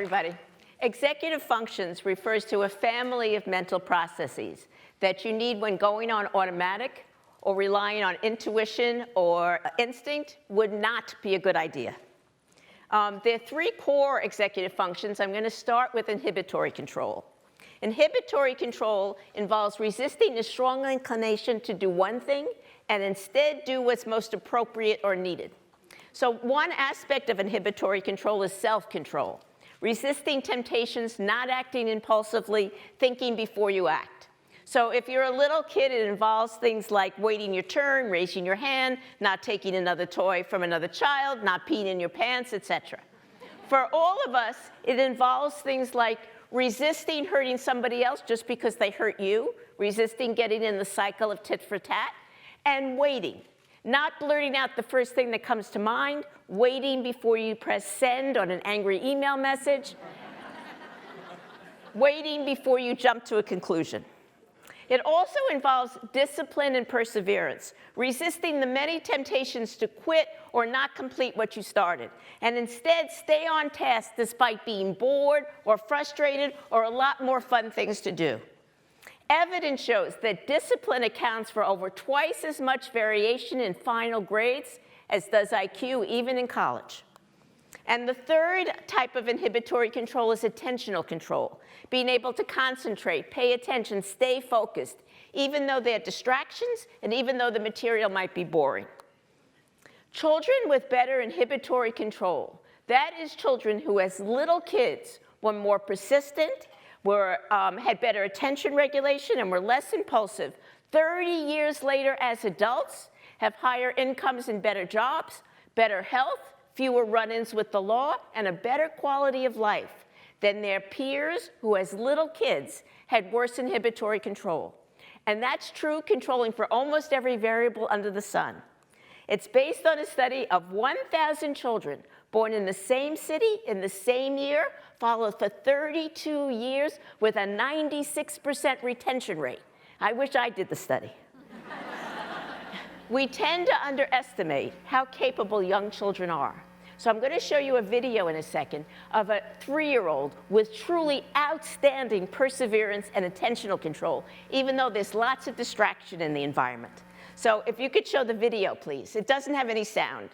everybody. Executive functions refers to a family of mental processes that you need when going on automatic or relying on intuition or instinct would not be a good idea. There are three core executive functions. I'm going to start with inhibitory control. Inhibitory control involves resisting the strong inclination to do one thing and instead do what's most appropriate or needed. So one aspect of inhibitory control is self-control, resisting temptations, not acting impulsively, thinking before you act. So if you're a little kid, it involves things like waiting your turn, raising your hand, not taking another toy from another child, not peeing in your pants, etc. For all of us, it involves things like resisting hurting somebody else just because they hurt you, resisting getting in the cycle of tit for tat, and waiting. Not blurting out the first thing that comes to mind, waiting before you press send on an angry email message, waiting before you jump to a conclusion. It also involves discipline and perseverance, resisting the many temptations to quit or not complete what you started, and instead stay on task despite being bored or frustrated or a lot more fun things to do. Evidence shows that discipline accounts for over twice as much variation in final grades as does IQ, even in college. And the third type of inhibitory control is attentional control, being able to concentrate, pay attention, stay focused, even though there are distractions and even though the material might be boring. Children with better inhibitory control, that is children who as little kids were more persistent, had better attention regulation, and were less impulsive, 30 years later as adults, have higher incomes and better jobs, better health, fewer run-ins with the law, and a better quality of life than their peers who, as little kids, had worse inhibitory control. And that's true controlling for almost every variable under the sun. It's based on a study of 1,000 children born in the same city in the same year, followed for 32 years with a 96% retention rate. I wish I did the study. We tend to underestimate how capable young children are. So I'm going to show you a video in a second of a 3-year-old with truly outstanding perseverance and attentional control, even though there's lots of distraction in the environment. So if you could show the video, please. It doesn't have any sound.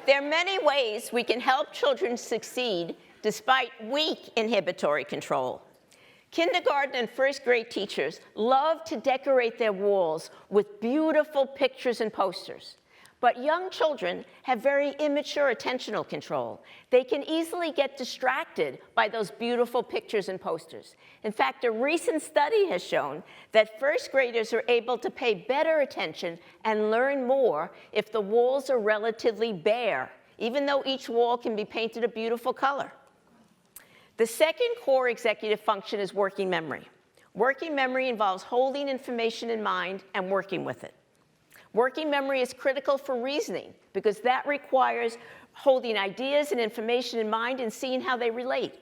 There are many ways we can help children succeed despite weak inhibitory control. Kindergarten and first grade teachers love to decorate their walls with beautiful pictures and posters. But young children have very immature attentional control. They can easily get distracted by those beautiful pictures and posters. In fact, a recent study has shown that first graders are able to pay better attention and learn more if the walls are relatively bare, even though each wall can be painted a beautiful color. The second core executive function is working memory. Working memory involves holding information in mind and working with it. Working memory is critical for reasoning because that requires holding ideas and information in mind and seeing how they relate.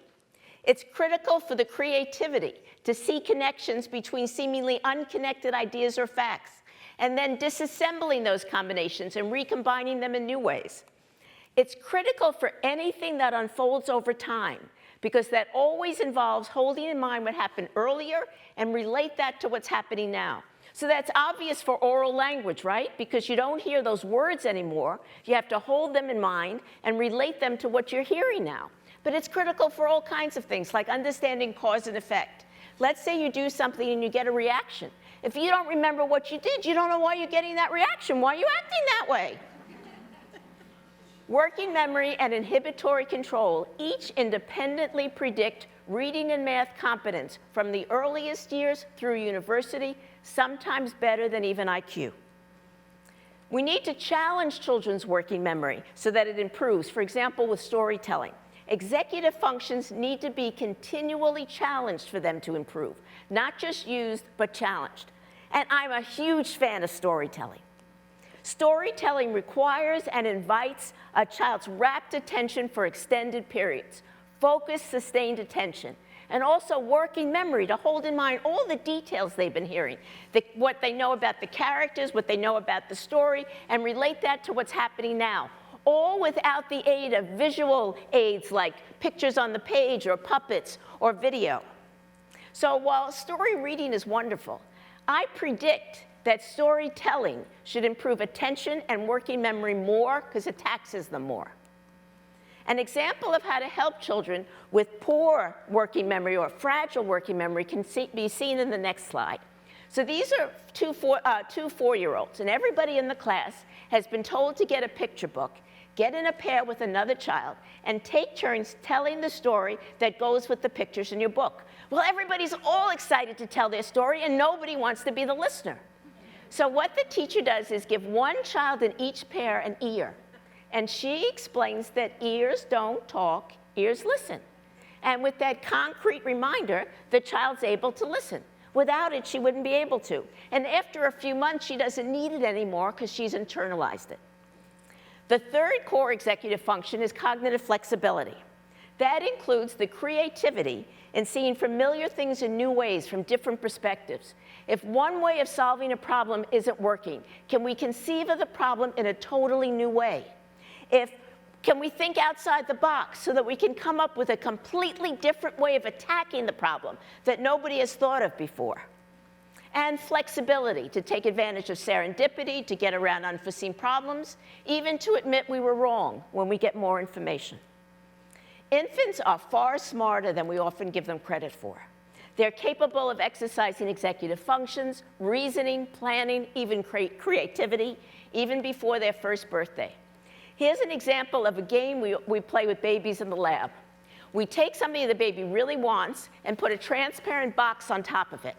It's critical for the creativity to see connections between seemingly unconnected ideas or facts, and then disassembling those combinations and recombining them in new ways. It's critical for anything that unfolds over time because that always involves holding in mind what happened earlier and relate that to what's happening now. So that's obvious for oral language, right? Because you don't hear those words anymore. You have to hold them in mind and relate them to what you're hearing now. But it's critical for all kinds of things, like understanding cause and effect. Let's say you do something and you get a reaction. If you don't remember what you did, you don't know why you're getting that reaction. Why are you acting that way? Working memory and inhibitory control each independently predict reading and math competence from the earliest years through university, sometimes better than even IQ. We need to challenge children's working memory so that it improves, for example, with storytelling. Executive functions need to be continually challenged for them to improve, not just used, but challenged. And I'm a huge fan of storytelling. Storytelling requires and invites a child's rapt attention for extended periods, focused, sustained attention, and also working memory to hold in mind all the details they've been hearing, what they know about the characters, what they know about the story, and relate that to what's happening now, all without the aid of visual aids like pictures on the page or puppets or video. So while story reading is wonderful, I predict that storytelling should improve attention and working memory more because it taxes them more. An example of how to help children with poor working memory or fragile working memory can be seen in the next slide. So these are two 4-year-olds, and everybody in the class has been told to get a picture book, get in a pair with another child, and take turns telling the story that goes with the pictures in your book. Well, everybody's all excited to tell their story, and nobody wants to be the listener. So what the teacher does is give one child in each pair an ear. And she explains that ears don't talk, ears listen. And with that concrete reminder, the child's able to listen. Without it, she wouldn't be able to. And after a few months, she doesn't need it anymore because she's internalized it. The third core executive function is cognitive flexibility. That includes the creativity in seeing familiar things in new ways from different perspectives. If one way of solving a problem isn't working, can we conceive of the problem in a totally new way? Can we think outside the box so that we can come up with a completely different way of attacking the problem that nobody has thought of before? And flexibility to take advantage of serendipity, to get around unforeseen problems, even to admit we were wrong when we get more information. Infants are far smarter than we often give them credit for. They're capable of exercising executive functions, reasoning, planning, even creativity, even before their first birthday. Here's an example of a game we play with babies in the lab. We take something the baby really wants and put a transparent box on top of it.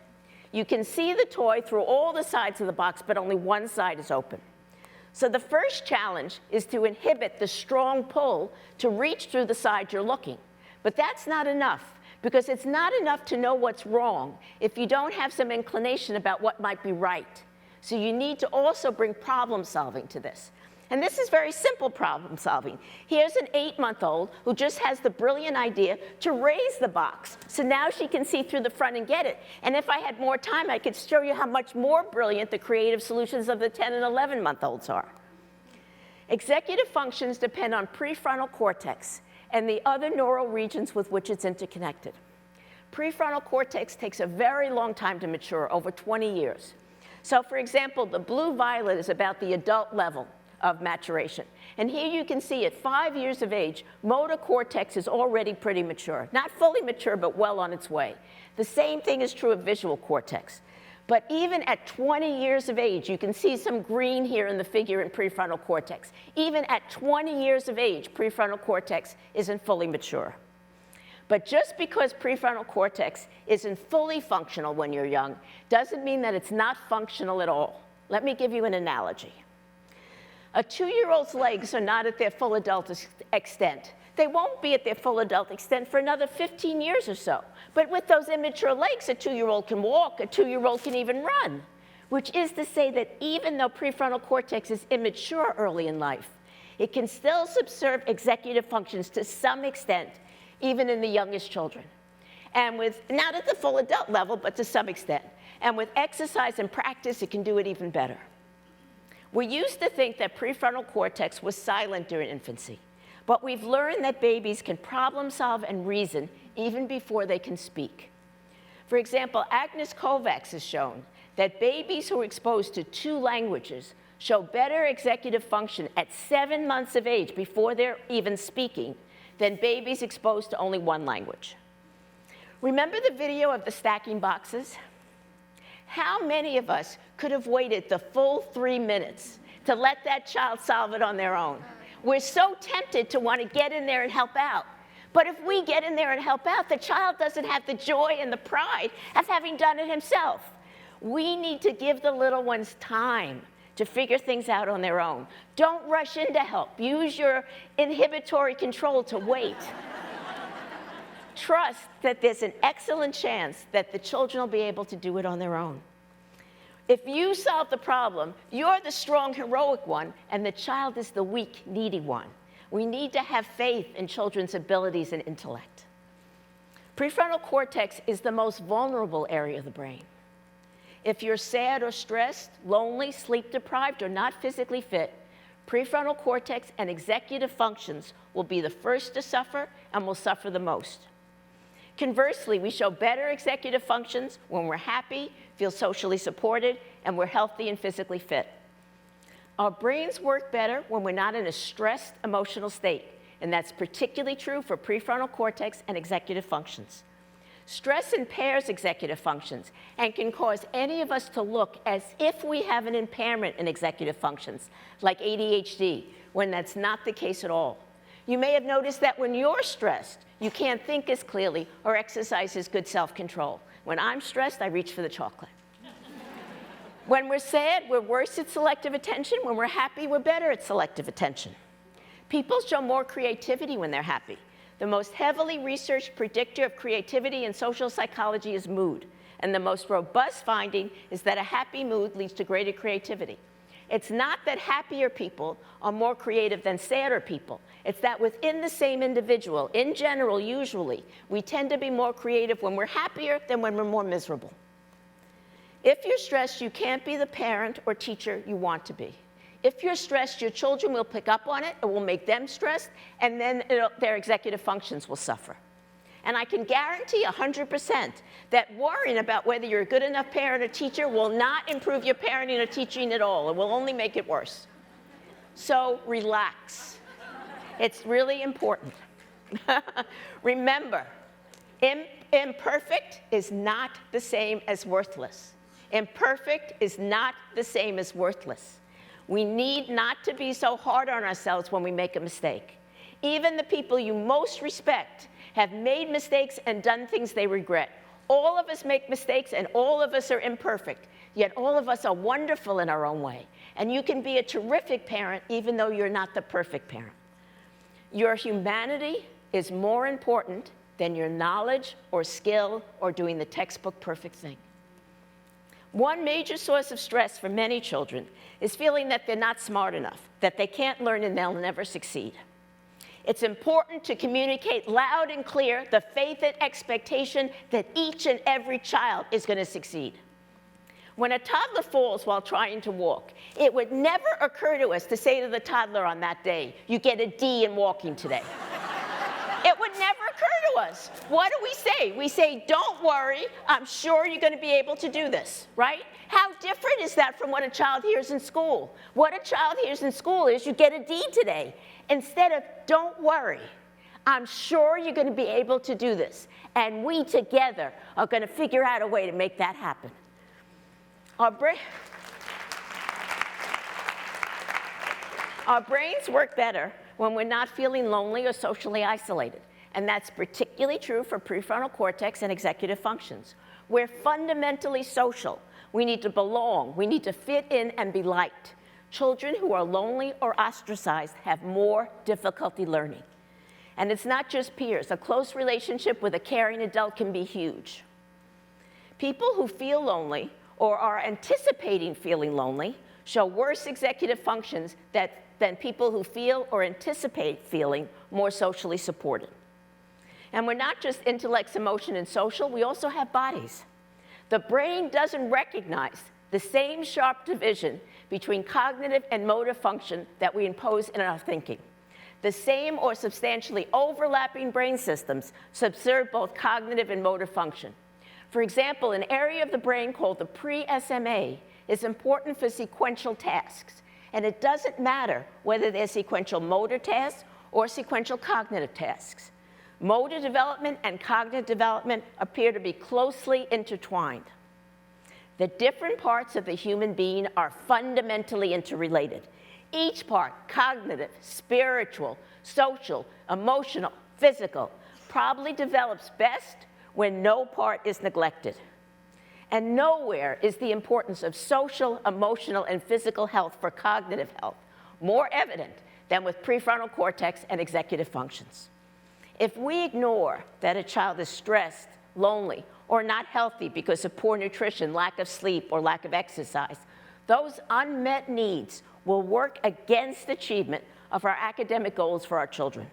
You can see the toy through all the sides of the box, but only one side is open. So the first challenge is to inhibit the strong pull to reach through the side you're looking. But that's not enough, because it's not enough to know what's wrong if you don't have some inclination about what might be right. So you need to also bring problem solving to this. And this is very simple problem solving. Here's an 8-month-old who just has the brilliant idea to raise the box. So now she can see through the front and get it. And if I had more time, I could show you how much more brilliant the creative solutions of the 10 and 11-month-olds are. Executive functions depend on prefrontal cortex and the other neural regions with which it's interconnected. Prefrontal cortex takes a very long time to mature, over 20 years. So for example, the blue-violet is about the adult level. of maturation. And here you can see at 5 years of age, motor cortex is already pretty mature. Not fully mature, but well on its way. The same thing is true of visual cortex. But even at 20 years of age, you can see some green here in the figure in prefrontal cortex. Even at 20 years of age, prefrontal cortex isn't fully mature. But just because prefrontal cortex isn't fully functional when you're young doesn't mean that it's not functional at all. Let me give you an analogy. A 2-year-old's legs are not at their full adult extent. They won't be at their full adult extent for another 15 years or so. But with those immature legs, a 2-year-old can walk, a 2-year-old can even run, which is to say that even though prefrontal cortex is immature early in life, it can still subserve executive functions to some extent, even in the youngest children. And not at the full adult level, but to some extent. And with exercise and practice, it can do it even better. We used to think that prefrontal cortex was silent during infancy. But we've learned that babies can problem solve and reason even before they can speak. For example, Agnes Kovacs has shown that babies who are exposed to 2 languages show better executive function at 7 months of age before they're even speaking than babies exposed to only 1 language. Remember the video of the stacking boxes? How many of us could have waited the full 3 minutes to let that child solve it on their own? We're so tempted to want to get in there and help out. But if we get in there and help out, the child doesn't have the joy and the pride of having done it himself. We need to give the little ones time to figure things out on their own. Don't rush in to help. Use your inhibitory control to wait. Trust that there's an excellent chance that the children will be able to do it on their own. If you solve the problem, you're the strong, heroic one, and the child is the weak, needy one. We need to have faith in children's abilities and intellect. Prefrontal cortex is the most vulnerable area of the brain. If you're sad or stressed, lonely, sleep-deprived, or not physically fit, prefrontal cortex and executive functions will be the first to suffer and will suffer the most. Conversely, we show better executive functions when we're happy, feel socially supported, and we're healthy and physically fit. Our brains work better when we're not in a stressed emotional state, and that's particularly true for prefrontal cortex and executive functions. Stress impairs executive functions and can cause any of us to look as if we have an impairment in executive functions, like ADHD, when that's not the case at all. You may have noticed that when you're stressed, you can't think as clearly or exercise as good self-control. When I'm stressed, I reach for the chocolate. When we're sad, we're worse at selective attention. When we're happy, we're better at selective attention. People show more creativity when they're happy. The most heavily researched predictor of creativity in social psychology is mood. And the most robust finding is that a happy mood leads to greater creativity. It's not that happier people are more creative than sadder people. It's that within the same individual, in general, usually, we tend to be more creative when we're happier than when we're more miserable. If you're stressed, you can't be the parent or teacher you want to be. If you're stressed, your children will pick up on it, it will make them stressed, and then their executive functions will suffer. And I can guarantee 100% that worrying about whether you're a good enough parent or teacher will not improve your parenting or teaching at all. It will only make it worse. So relax. It's really important. Remember, imperfect is not the same as worthless. Imperfect is not the same as worthless. We need not to be so hard on ourselves when we make a mistake. Even the people you most respect have made mistakes and done things they regret. All of us make mistakes and all of us are imperfect, yet all of us are wonderful in our own way. And you can be a terrific parent even though you're not the perfect parent. Your humanity is more important than your knowledge or skill or doing the textbook perfect thing. One major source of stress for many children is feeling that they're not smart enough, that they can't learn and they'll never succeed. It's important to communicate loud and clear the faith and expectation that each and every child is going to succeed. When a toddler falls while trying to walk, it would never occur to us to say to the toddler on that day, "You get a D in walking today." It would never occur to us. What do we say? We say, don't worry, I'm sure you're going to be able to do this, right? How different is that from what a child hears in school? What a child hears in school is, you get a D today. Instead of, don't worry, I'm sure you're going to be able to do this. And we together are going to figure out a way to make that happen. Our brains work better when we're not feeling lonely or socially isolated. And that's particularly true for prefrontal cortex and executive functions. We're fundamentally social. We need to belong. We need to fit in and be liked. Children who are lonely or ostracized have more difficulty learning. And it's not just peers. A close relationship with a caring adult can be huge. People who feel lonely or are anticipating feeling lonely show worse executive functions than people who feel or anticipate feeling more socially supported. And we're not just intellects, emotion, and social, we also have bodies. The brain doesn't recognize the same sharp division between cognitive and motor function that we impose in our thinking. The same or substantially overlapping brain systems subserve both cognitive and motor function. For example, an area of the brain called the pre-SMA is important for sequential tasks. And it doesn't matter whether they're sequential motor tasks or sequential cognitive tasks. Motor development and cognitive development appear to be closely intertwined. The different parts of the human being are fundamentally interrelated. Each part, cognitive, spiritual, social, emotional, physical, probably develops best when no part is neglected. And nowhere is the importance of social, emotional, and physical health for cognitive health more evident than with prefrontal cortex and executive functions. If we ignore that a child is stressed, lonely, or not healthy because of poor nutrition, lack of sleep, or lack of exercise, those unmet needs will work against achievement of our academic goals for our children.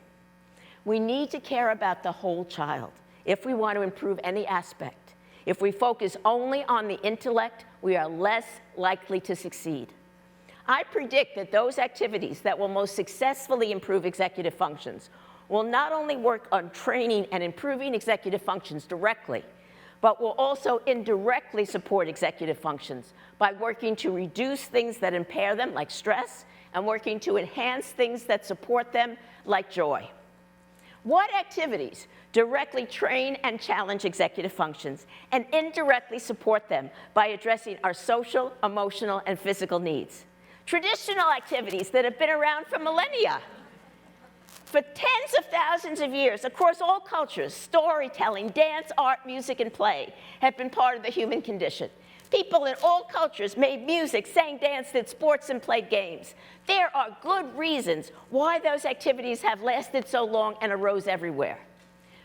We need to care about the whole child if we want to improve any aspect. If we focus only on the intellect, we are less likely to succeed. I predict that those activities that will most successfully improve executive functions will not only work on training and improving executive functions directly, but will also indirectly support executive functions by working to reduce things that impair them, like stress, and working to enhance things that support them, like joy. What activities directly train and challenge executive functions and indirectly support them by addressing our social, emotional, and physical needs? Traditional activities that have been around for millennia. For tens of thousands of years, across all cultures, storytelling, dance, art, music, and play have been part of the human condition. People in all cultures made music, sang, danced, did sports, and played games. There are good reasons why those activities have lasted so long and arose everywhere.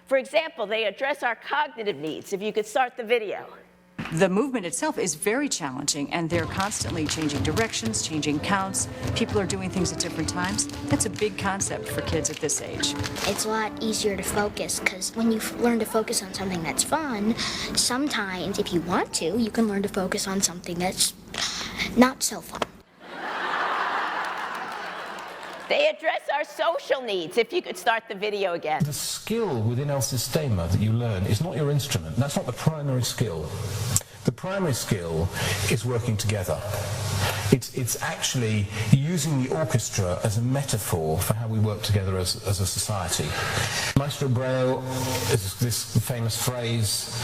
For example, they address our cognitive needs. If you could start the video. The movement itself is very challenging, and they're constantly changing directions, changing counts. People are doing things at different times. That's a big concept for kids at this age. It's a lot easier to focus, because when you learn to focus on something that's fun, sometimes, if you want to, you can learn to focus on something that's not so fun. They address our social needs. If you could start the video again. The skill within El Sistema that you learn is not your instrument. That's not the primary skill. The primary skill is working together. It's actually using the orchestra as a metaphor for how we work together as a society. Maestro Breu is this famous phrase,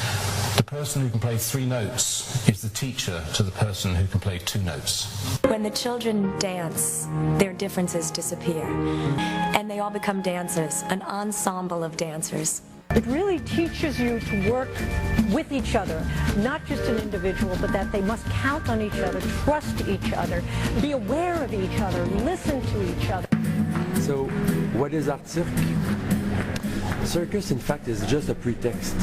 the person who can play 3 notes is the teacher to the person who can play 2 notes. When the children dance, their differences disappear, and they all become dancers, an ensemble of dancers. It really teaches you to work with each other, not just an individual, but that they must count on each other, trust each other, be aware of each other, listen to each other. So, what is art cirque? Circus, in fact, is just a pretext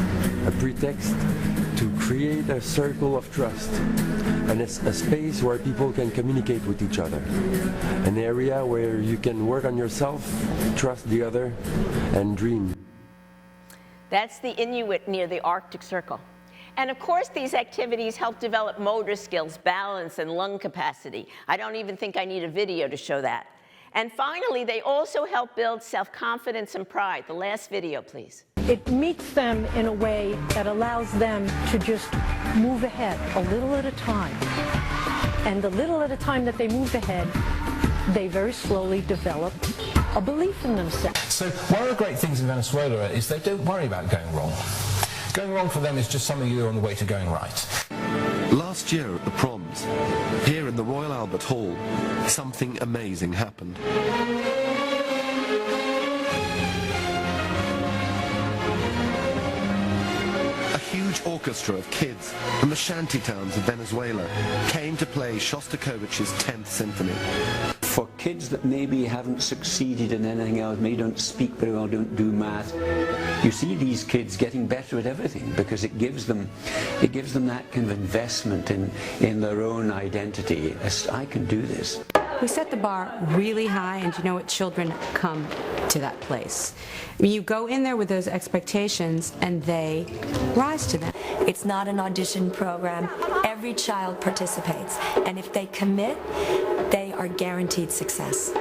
to create a circle of trust, and it's a space where people can communicate with each other, an area where you can work on yourself, trust the other, and dream. That's the Inuit near the Arctic Circle. And of course, these activities help develop motor skills, balance, and lung capacity. I don't even think I need a video to show that. And finally, they also help build self-confidence and pride. The last video, please. It meets them in a way that allows them to just move ahead a little at a time. And the little at a time that they move ahead, they very slowly develop a belief in themselves. So one of the great things in Venezuela is they don't worry about going wrong. Going wrong for them is just something you do on the way to going right. Last year at the proms, here in the Royal Albert Hall, something amazing happened. A huge orchestra of kids from the shanty towns of Venezuela came to play Shostakovich's 10th Symphony. For kids that maybe haven't succeeded in anything else, maybe don't speak very well, don't do math, you see these kids getting better at everything because it gives them that kind of investment in their own identity. As I can do this. We set the bar really high, and you know what? Children come to that place. I mean, you go in there with those expectations, and they rise to them. It's not an audition program. Every child participates, and if they commit, they are guaranteed success.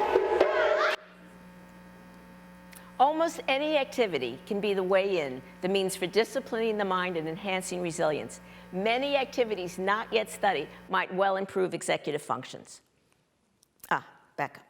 Almost any activity can be the way in, the means for disciplining the mind and enhancing resilience. Many activities not yet studied might well improve executive functions. Back up.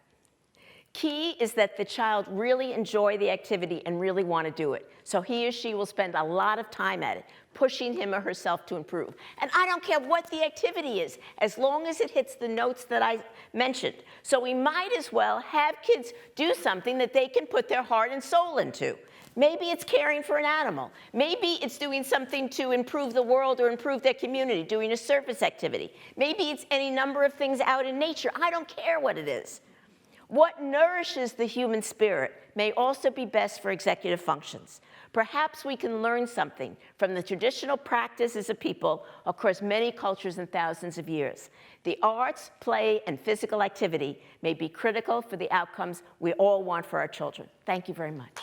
Key is that the child really enjoy the activity and really want to do it. So he or she will spend a lot of time at it, pushing him or herself to improve. And I don't care what the activity is, as long as it hits the notes that I mentioned. So we might as well have kids do something that they can put their heart and soul into. Maybe it's caring for an animal. Maybe it's doing something to improve the world or improve their community, doing a service activity. Maybe it's any number of things out in nature. I don't care what it is. What nourishes the human spirit may also be best for executive functions. Perhaps we can learn something from the traditional practices of people across many cultures and thousands of years. The arts, play, and physical activity may be critical for the outcomes we all want for our children. Thank you very much.